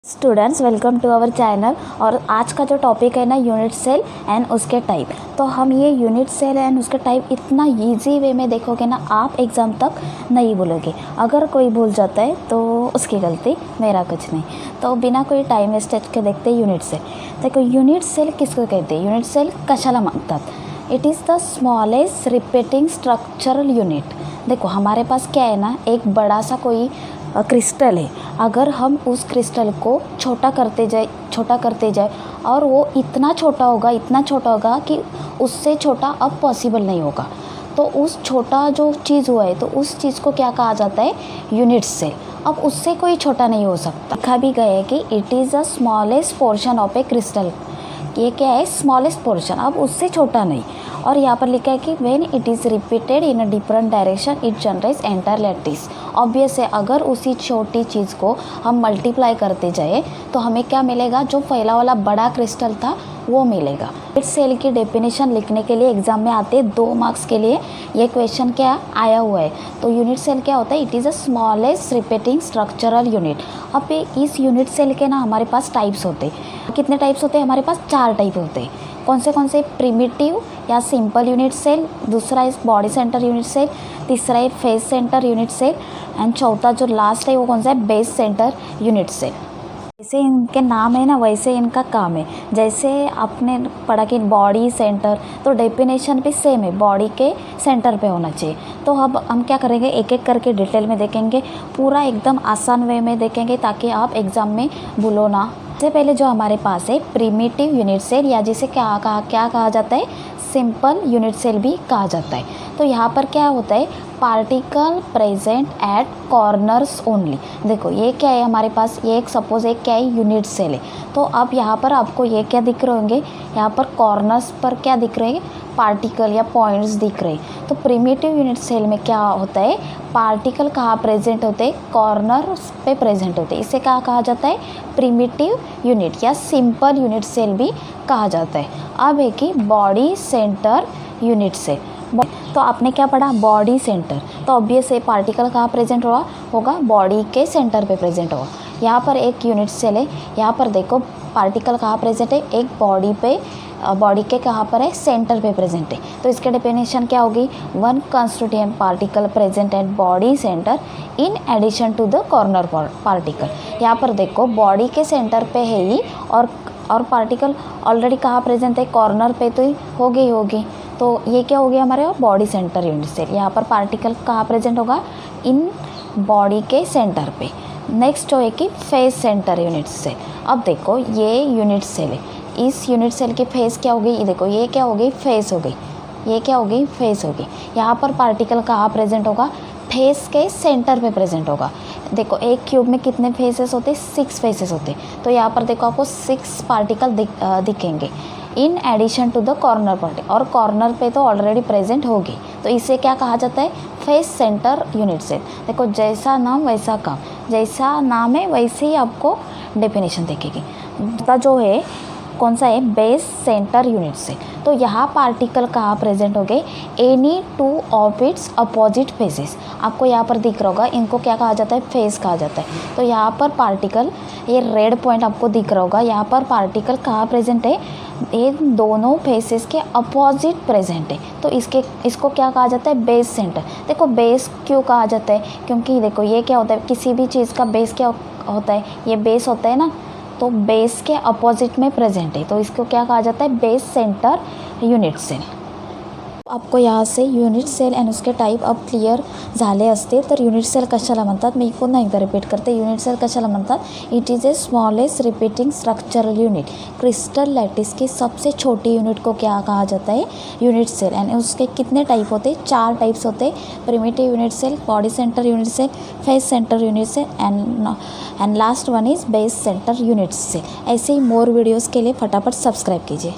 Students welcome to our channel. और आज का जो टॉपिक है ना यूनिट सेल एंड उसके टाइप। तो हम ये यूनिट सेल एंड उसके टाइप इतना इजी वे में देखोगे ना, आप एग्ज़ाम तक नहीं भूलोगे। अगर कोई भूल जाता है तो उसकी गलती, मेरा कुछ नहीं। तो बिना कोई टाइम वेस्टेज के देखते यूनिट सेल। देखो यूनिट सेल किसको कहते हैं? यूनिट सेल कशाला मांगतात? It is the smallest repeating structural unit. देखो हमारे पास क्या है ना, एक बड़ा सा कोई क्रिस्टल है। अगर हम उस क्रिस्टल को छोटा करते जाए और वो इतना छोटा होगा कि उससे छोटा अब पॉसिबल नहीं होगा। तो उस छोटा जो चीज़ हुआ है तो उस चीज़ को क्या कहा जाता है? Unit cell. अब उससे कोई छोटा नहीं हो सकता। लिखा भी गया है कि it is the smallest portion of A crystal. ये क्या है? स्मॉलेस्ट पोर्शन, अब उससे छोटा नहीं। और यहाँ पर लिखा है कि when it is repeated in a different direction it generates entire lattice. Obvious है, अगर उसी छोटी चीज़ को हम मल्टीप्लाई करते जाए तो हमें क्या मिलेगा? जो पहला वाला बड़ा क्रिस्टल था वो मिलेगा। यूनिट सेल की डेफिनेशन लिखने के लिए एग्जाम में आते हैं 2 मार्क्स के लिए। ये क्वेश्चन क्या आया हुआ है? तो यूनिट सेल क्या होता है? It is a smallest repeating structural unit. अब इस यूनिट सेल के ना हमारे पास टाइप्स होते हैं। कितने टाइप्स होते हैं? हमारे पास 4 टाइप होते हैं। कौन से? प्रिमिटिव या सिंपल यूनिट सेल, दूसरा है बॉडी सेंटर यूनिट सेल, तीसरा है face centre unit cell and चौथा जो लास्ट है वो कौन सा है? Base centre unit cell. जैसे इनके नाम है ना वैसे इनका काम है। जैसे आपने पढ़ा कि बॉडी सेंटर, तो डेफिनेशन भी सेम है, बॉडी के सेंटर पे होना चाहिए। तो अब हम क्या करेंगे, एक एक करके डिटेल में देखेंगे, पूरा एकदम आसान वे में देखेंगे ताकि आप एग्ज़ाम में भूलो ना। सबसे पहले जो हमारे पास है प्रिमिटिव यूनिट सेल, या जिसे क्या कहा जाता है? सिंपल यूनिट सेल भी कहा जाता है। तो यहाँ पर क्या होता है? Particle present eight corners only. देखो ये क्या है हमारे पास? ये एक सपोज एक क्या है? यूनिट सेल है। तो अब यहाँ पर आपको ये क्या दिख रहे होंगे? यहाँ पर कॉर्नर्स पर क्या दिख रहे हैं? पार्टिकल या पॉइंट्स दिख रहे हैं। तो प्रिमिटिव यूनिट सेल में क्या होता है? पार्टिकल कहाँ प्रेजेंट होते हैं? कॉर्नर्स पे प्रेजेंट होते हैं। इसे क्या कहा जाता है? प्रिमिटिव यूनिट या सिंपल यूनिट सेल भी कहा जाता है। अब है कि बॉडी सेंटर यूनिट सेल। तो आपने क्या पढ़ा? Body centre. तो ऑब्वियस है पार्टिकल कहाँ प्रेजेंट होगा? बॉडी के सेंटर पे प्रेजेंट होगा। यहाँ पर एक यूनिट सेल है। यहाँ पर देखो पार्टिकल कहाँ प्रेजेंट है? एक बॉडी पे, बॉडी के कहाँ पर है? सेंटर पे प्रेजेंट है। तो इसके डेफिनेशन क्या होगी? 1 constituent particle present at body centre in addition to the corner particle. यहाँ पर देखो बॉडी के सेंटर पे है ही, और पार्टिकल ऑलरेडी कहाँ प्रेजेंट है? कॉर्नर पे तो होगी। तो ये क्या हो गया हमारे बॉडी सेंटर यूनिट सेल। यहाँ पर पार्टिकल कहाँ प्रेजेंट होगा? इन बॉडी के सेंटर पे। नेक्स्ट जो है कि फेस सेंटर यूनिट सेल। अब देखो ये यूनिट सेल है, इस यूनिट सेल की फेस क्या हो गई? ये देखो ये क्या हो गई? फेस हो गई। ये क्या हो गई? फेस हो गई। यहाँ पर पार्टिकल कहाँ प्रेजेंट होगा? फेस के सेंटर पे प्रेजेंट होगा। देखो एक क्यूब में कितने फेसेस होते हैं? 6 फेसेस होते हैं। तो यहाँ पर देखो आपको 6 पार्टिकल दिखेंगे in addition to the corner particle, और कॉर्नर पे तो ऑलरेडी प्रेजेंट होगी। तो इसे क्या कहा जाता है? Face centre unit cell. देखो जैसा नाम वैसा काम, जैसा नाम है वैसे ही आपको डेफिनेशन देखेगी। दूसरा जो है कौन सा है? Base centre unit cell. तो यहाँ पार्टिकल कहाँ प्रेजेंट हो गए? Any 2 of its opposite faces. आपको यहाँ पर दिख रहा होगा, इनको क्या कहा जाता है? फेस कहा जाता है। तो यहाँ पर पार्टिकल, ये रेड पॉइंट आपको दिख रहा होगा, यहाँ पर पार्टिकल कहाँ प्रेजेंट है? इन दोनों फेसेस के अपोजिट प्रेजेंट है। तो इसको क्या कहा जाता है? Base centre. देखो बेस क्यों कहा जाता है? क्योंकि देखो ये क्या होता है? किसी भी चीज़ का बेस क्या होता है? ये बेस होता है ना, तो बेस के अपोजिट में प्रेजेंट है। तो इसको क्या कहा जाता है? Base centre unit cell. आपको यहाँ से युनिट सेल एंड उसके टाइप अब क्लिअर झाले असते, तर युनिट सेल कशाला म्हणतात? मी पुन्हा एकदा रिपीट करते, युनिट सेल कशाला म्हणतात? It is a smallest repeating structural unit. Crystal lattice की सबसे छोटी यूनिट को क्या कहा जाता है? Unit cell. एंड उसके कितने टाइप होते हैं? 4 टाइप्स होते हैं। Primitive unit cell, body centre unit cell, face centre unit cell and last one is base centre unit cell. ऐसे ही मोर वीडियोज़ के लिए फटाफट सब्सक्राइब कीजिए।